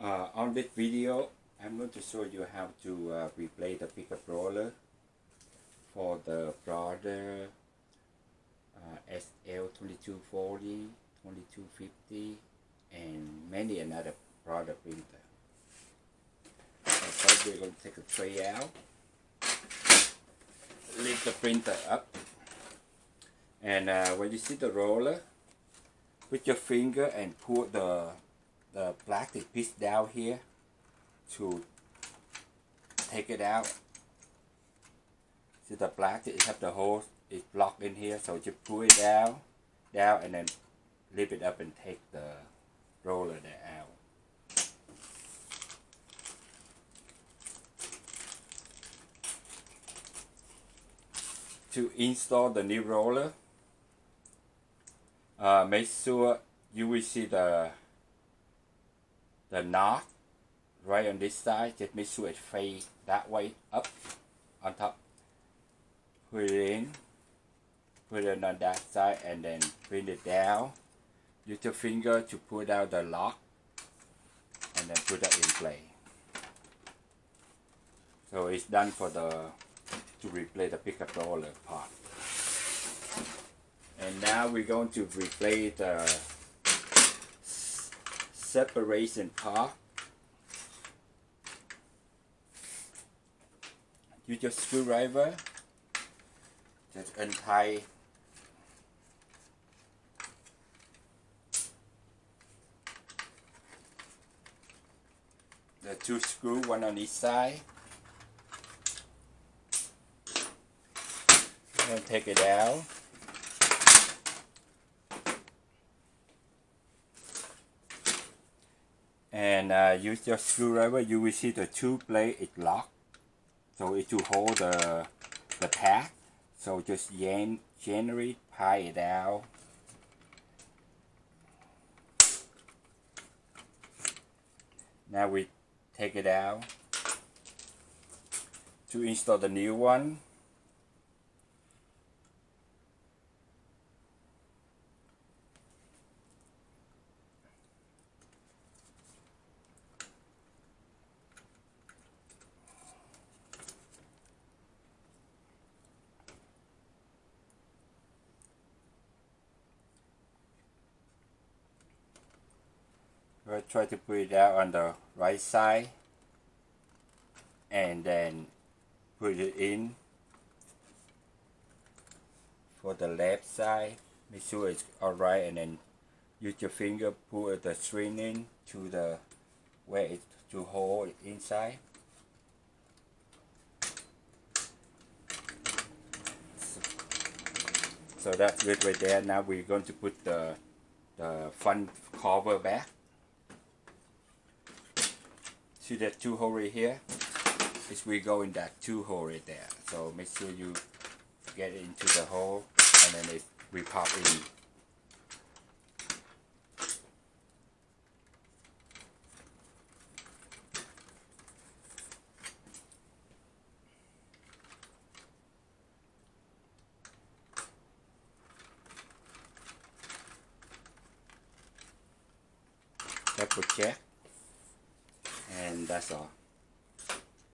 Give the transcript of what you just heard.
On this video, I'm going to show you how to replace the pickup roller for the Brother SL2240, 2250, and many another Brother printer. So first we're going to take the tray out, lift the printer up, and when you see the roller, put your finger and pull the plastic piece down here to take it out. See the plastic have the hole is blocked in here, so just pull it down, and then lift it up and take the roller there out. To install the new roller, make sure you will see the knot right on this side. Just make sure it face that way up on top. Put it in, put it on that side, and then bring it down. Use your finger to pull down the lock and then put that in play. So it's done for to replace the pickup roller part. And now we're going to replace the separation part. Use your screwdriver, just untie the two screws, one on each side, and take it out. And use your screwdriver. You will see the two blades is locked, so it to hold the pad. So just gently pry it out. Now we take it out to install the new one. We'll try to put it out on the right side and then put it in for the left side. Make sure it's alright, and then use your finger, pull the string in to the where it to hold it inside. So that's good right there. Now we're going to put the front cover back. See that two hole right here? Is we go in that two hole right there. So make sure you get it into the hole, and then we pop in. Double check. And that's all.